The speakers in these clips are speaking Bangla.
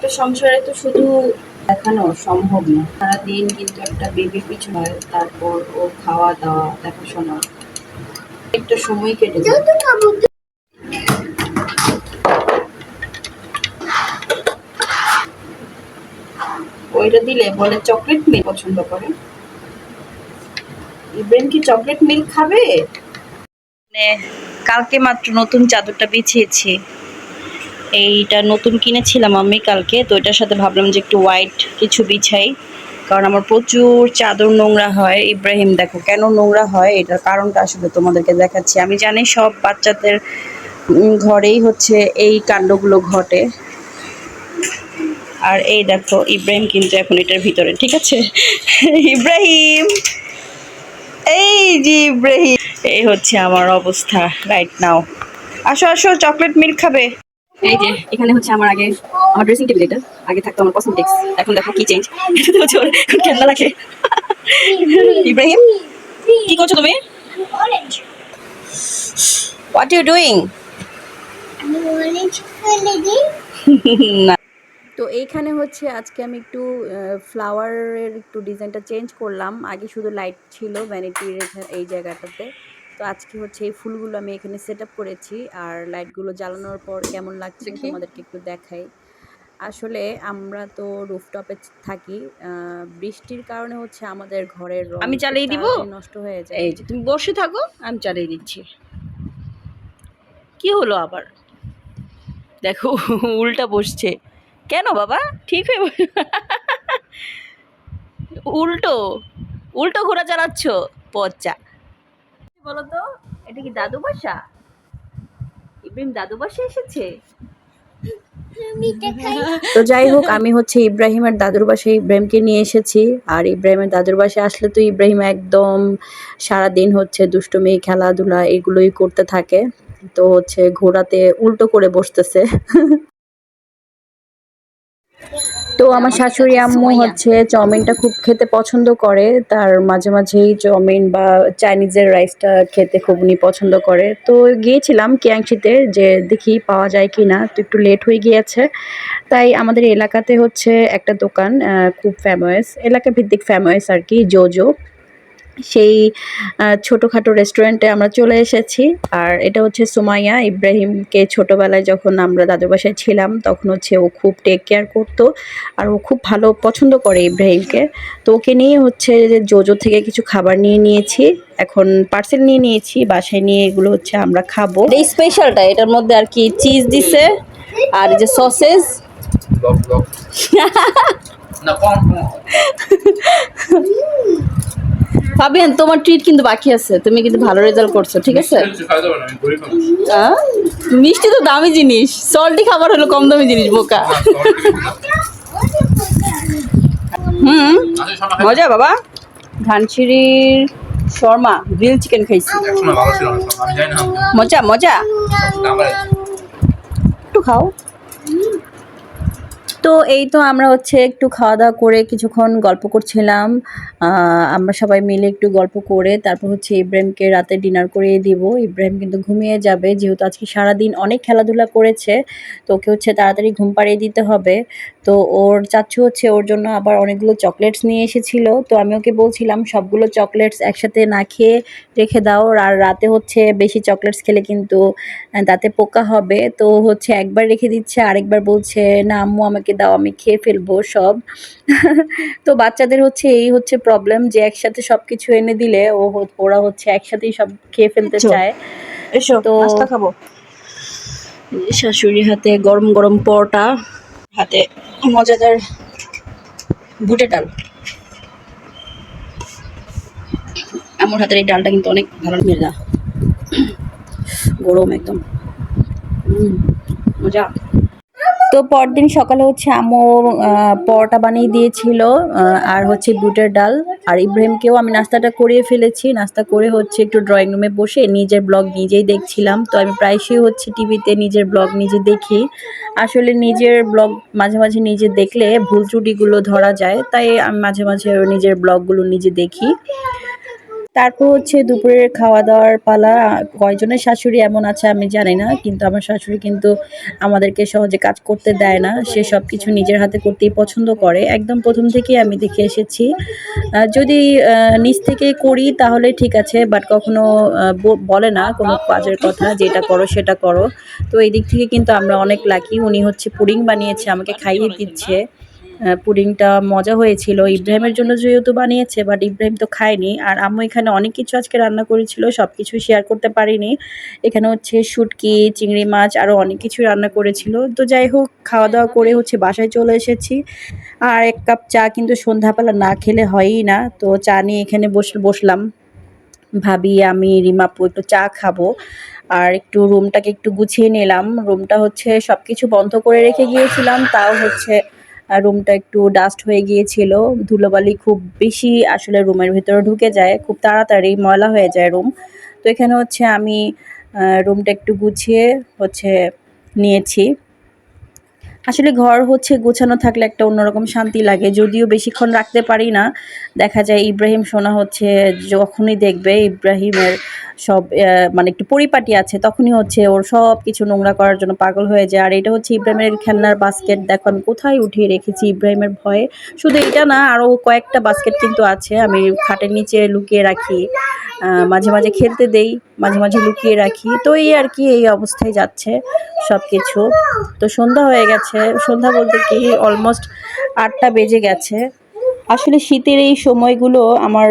একটা সংসারে তো শুধু দেখানো সম্ভব না, সারাদিন কিন্তু একটা বেবির পিছনে হয়, তারপর ও খাওয়া দাওয়া দেখাশোনা, একটা সময় কেটে যায়। ওইটা দিলে বলে চকলেট মিল্ক পছন্দ করে। ইব্রাহিম কি চকলেট মিল্ক খাবে? কালকে মাত্র নতুন চাদরটা বিছিয়েছি। এইটা নতুন কিনেছিলাম আমি কালকে, তো এটার সাথে ভাবলাম যে একটু হোয়াইট কিছু বিছাই, কারণ আমার প্রচুর চাদর নোংরা হয়। ইব্রাহিম দেখো কেন নোংরা হয়, এটার কারণটা আসলে তোমাদেরকে দেখাচ্ছি। আমি জানি সব বাচ্চাদের ঘরেই হচ্ছে এই কাণ্ডগুলো ঘটে। আর এই দেখো ইব্রাহিম কিন্তু এখন এটার ভিতরে, ঠিক আছে? ইব্রাহিম, এই যে ইব্রাহিম, এই হচ্ছে আমার অবস্থা রাইট নাও। আসো আসো, চকলেট মিল্ক খাবে। এই যে এখানে হচ্ছে আমার আগে আমার ড্রেসিং টেবিল, এটা আগে থাকতো আমার কসমেটিক্স, এখন দেখো কি চেঞ্জ। এটাতে হচ্ছে ওর খেলনা রাখে। ইব্রাহিম, কি করছো তুমি? What you doing? না। তো এইখানে হচ্ছে আজকে আমি একটু ফ্লাওয়ারের একটু ডিজাইনটা চেঞ্জ করলাম। আগে শুধু লাইট ছিল ভ্যানিটির এই জায়গাটাতে, তো আজকে হচ্ছে এই ফুলগুলো আমি এখানে সেট আপ করেছি। আর লাইটগুলো জ্বালানোর পর কেমন লাগছে তোমাদেরকে একটু দেখাই। আসলে আমরা তো রুফটপে থাকি, বৃষ্টির কারণে হচ্ছে আমাদের ঘরের রং আমি চালিয়ে দিব, নষ্ট হয়ে যায়। এই যে তুমি বসে থাকো, আমি চালিয়ে দিচ্ছি। কি হলো আবার? দেখো উল্টা বসছে কেন বাবা? ঠিক হয়ে উল্টো উল্টো ঘোরা চালাচ্ছ পচা। বলো তো, এটা কি দাদু বাসা? ইব্রাহিম দাদু বাসা এসেছে। তো যাই হোক, আমি হচ্ছে ইব্রাহিমের দাদুর বাসায় ইব্রাহিমকে নিয়ে এসেছি। আর ইব্রাহিমের দাদুর বাসায় আসলে তো ইব্রাহিম একদম সারাদিন হচ্ছে দুষ্টুমি খেলাধুলা এগুলোই করতে থাকে। তো হচ্ছে ঘোড়াতে উল্টো করে বসতেছে। তো আমার শাশুড়ি আম্মু হচ্ছে চাউমিনটা খুব খেতে পছন্দ করে, তার মাঝে মাঝেই চাউমিন বা চাইনিজের রাইসটা খেতে খুব উনি পছন্দ করে। তো গিয়েছিলাম কিয়াংশিতে যে দেখি পাওয়া যায় কি না, তো একটু লেট হয়ে গিয়েছে। তাই আমাদের এলাকাতে হচ্ছে একটা দোকান খুব ফেমাস, এলাকা ভিত্তিক ফেমাস আর কি, জোজো, সেই ছোটোখাটো রেস্টুরেন্টে আমরা চলে এসেছি। আর এটা হচ্ছে সুমাইয়া। ইব্রাহিমকে ছোটোবেলায় যখন আমরা দাদুর বাসায় ছিলাম তখন হচ্ছে ও খুব টেক কেয়ার করতো, আর ও খুব ভালো পছন্দ করে ইব্রাহিমকে। তো ওকে নিয়ে হচ্ছে জোজো থেকে কিছু খাবার নিয়ে নিয়েছি, এখন পার্সেল নিয়ে নিয়েছি বাসায় নিয়ে, এগুলো হচ্ছে আমরা খাবো। এই স্পেশালটা এটার মধ্যে আর কি চিজ দিছে, আর যে সসেস ফাবিয়ান, তোমার ট্রিট কিন্তু বাকি আছে, তুমি কিন্তু ভালো রেজাল্ট করছো, ঠিক আছে? মিষ্টি তো দামি জিনিস, সল্টি খাবার হলো কম দামি জিনিস, বোকা। মজা বাবা। ধানসিঁড়ির শর্মা গ্রিল চিকেন খাইছি, মজা মজা, একটু খাও। তো এই তো আমরা হচ্ছে একটু খাওয়া দাওয়া করে কিছুক্ষণ গল্প করছিলাম। আমরা সবাই মিলে একটু গল্প করে তারপর হচ্ছে ইব্রাহিমকে রাতে ডিনার করিয়ে দিব। ইব্রাহিম কিন্তু ঘুমিয়ে যাবে, যেহেতু আজকে সারাদিন অনেক খেলাধুলা করেছে, তো ওকে হচ্ছে তাড়াতাড়ি ঘুম পাড়িয়ে দিতে হবে। তো ওর চাচ্ছু হচ্ছে ওর জন্য আবার অনেকগুলো চকলেটস নিয়ে এসেছিল, তো আমি ওকে বলছিলাম সবগুলো চকলেটস একসাথে না খেয়ে রেখে দাও, আর রাতে হচ্ছে বেশি চকলেটস খেলে কিন্তু দাঁতে পোকা হবে। তো হচ্ছে একবার রেখে দিচ্ছে, আরেকবার বলছে না আম্মু আমাকে দাও, আমি খেয়ে ফেলবো সব। তো বাচ্চাদের হচ্ছে এই হচ্ছে প্রবলেম, যে একসাথে সবকিছু এনে দিলে ওরা হচ্ছে একসাথেই সব খেয়ে ফেলতে চায়। এসো তো নাস্তা খাবো। শাশুড়ির হাতে গরম গরম পরোটা, হাতে মজাদার বুটের ডাল। আমার হাতের এই ডালটা কিন্তু অনেক ভালো, মেলা গরম একদম, মজা। তো পরদিন সকালে হচ্ছে আম্মু পরোটা বানিয়ে দিয়েছিল, আর হচ্ছে বুটের ডাল। আর ইব্রাহিমকেও আমি নাস্তাটা করিয়ে ফেলেছি, নাস্তা করে হচ্ছে একটু ড্রয়িং রুমে বসে নিজের ব্লগ নিজেই দেখছিলাম। তো আমি প্রায়শই হচ্ছে টিভিতে নিজের ব্লগ নিজে দেখি, আসলে নিজের ব্লগ মাঝে মাঝে নিজে দেখলে ভুল ত্রুটিগুলো ধরা যায়, তাই আমি মাঝে মাঝে নিজের ব্লগগুলো নিজে দেখি। তারপর হচ্ছে দুপুরের খাওয়া দাওয়ার পালা। কয়জনের শাশুড়ি এমন আছে আমি জানি না। কিন্তু আমার শাশুড়ি কিন্তু আমাদেরকে সহজে কাজ করতে দেয় না। সে সবকিছু নিজের হাতে করতেই পছন্দ করে। একদম ১ম থেকেই আমি দেখে এসেছি। যদি নিজ থেকে করি তাহলে ঠিক আছে। বাট কখনো বলে না কোনো কাজের কথা যে এটা করো সেটা করো। তো এই দিক থেকে কিন্তু আমরা অনেক লাকি। উনি হচ্ছে পুডিং বানিয়েছে, আমাকে খাইয়ে দিচ্ছে। পুডিংটা মজা হয়েছিল। ইব্রাহিমের জন্য যেহেতু বানিয়েছে, বাট ইব্রাহিম তো খায়নি। আর আম্মু এখানে অনেক কিছু আজকে রান্না করেছিল, সবকিছু শেয়ার করতে পারিনি। এখানে হচ্ছে শুটকি, চিংড়ি মাছ আরও অনেক কিছু রান্না করেছিল। তো যাই হোক, খাওয়া দাওয়া করে হচ্ছে বাসায় চলে এসেছি। আর ১ কাপ চা কিন্তু সন্ধ্যাবেলা না খেলে হয়ই না। তো চা নিয়ে এখানে বসলাম। ভাবি, আমি, রিমা আপু একটু চা খাবো। আর একটু রুমটাকে একটু গুছিয়ে নিলাম। রুমটা হচ্ছে সবকিছু বন্ধ করে রেখে গিয়েছিলাম, তাও হচ্ছে রুমটা একটু ডাস্ট হয়ে গিয়েছিল। ধুলোবালি খুব বেশি আসলে রুমের ভেতরে ঢুকে যায়, খুব তাড়াতাড়ি ময়লা হয়ে যায় রুম। তো এখানে হচ্ছে আমি রুমটা একটু গুছিয়ে হচ্ছে নিয়েছি। আসলে ঘর হচ্ছে গোছানো থাকলে একটা অন্যরকম শান্তি লাগে। যদিও বেশিক্ষণ রাখতে পারি না। দেখা যায় ইব্রাহিম সোনা হচ্ছে যখনই দেখবে ইব্রাহিমের সব মানে একটু পরিপাটি আছে, তখনই হচ্ছে ওর সবকিছু নোংরা করার জন্য পাগল হয়ে যায়। আর এটা হচ্ছে ইব্রাহিমের খেলনার বাস্কেট। দেখো আমি কোথায় উঠিয়ে রেখেছি ইব্রাহিমের ভয়ে। শুধু এটা না, আরও কয়েকটা বাস্কেট কিন্তু আছে। আমি খাটের নিচে লুকিয়ে রাখি। মাঝে, মাঝে খেলতে দেই, মাঝে, মাঝে লুকিয়ে রাখি। তো এই আরকি, এই অবস্থায় যাচ্ছে সবকিছু। তো সন্ধ্যা হয়ে গেছে। সন্ধ্যা বলতে কি অলমোস্ট ৮টা বেজে গেছে। আসলে শীতের এই সময়গুলো আমার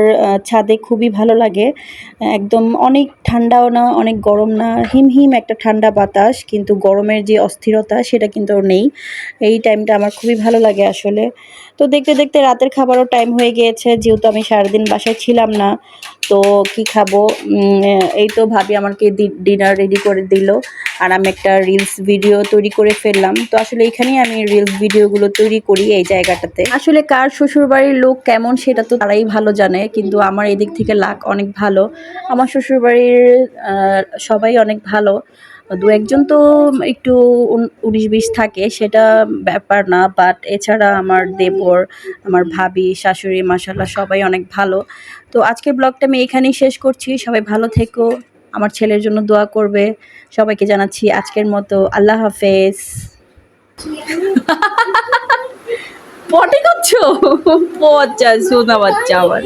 ছাদে খুবই ভালো লাগে। একদম অনেক ঠান্ডাও না, অনেক গরম না, হিমহিম একটা ঠান্ডা বাতাস। কিন্তু গরমের যে অস্থিরতা সেটা কিন্তু নেই। এই টাইমটা আমার খুবই ভালো লাগে আসলে। তো দেখতে, দেখতে রাতের খাবারও টাইম হয়ে গিয়েছে। যেহেতু আমি সারাদিন বাসায় ছিলাম না। তো কি খাবো? এই তো ভাবি আমাকে ডিনার রেডি করে দিল। আর আমি একটা রিলস ভিডিও তৈরি করে ফেললাম। তো আসলে এখানেই আমি রিলস ভিডিওগুলো তৈরি করি এই জায়গাটাতে। আসলে কার শ্বশুরবাড়ির লোক কেমন সেটা তো তারাই ভালো জানে। কিন্তু আমার এদিক থেকে লাক অনেক ভালো। আমার শ্বশুরবাড়ির সবাই অনেক ভালো। ২-১ জন তো একটু ১৯-২০ থাকে, সেটা ব্যাপার না। বাট এছাড়া আমার দেবর, আমার ভাবি, শাশুড়ি মাশাআল্লাহ সবাই অনেক ভালো। তো আজকের ব্লগটা আমি এখানেই শেষ করছি। সবাই ভালো থেকো। আমার ছেলের জন্য দোয়া করবে। সবাইকে জানাচ্ছি আজকের মতো আল্লাহ হাফেজ। পটি করছো? ও আচ্ছা, সোনা বাচ্চা আমার।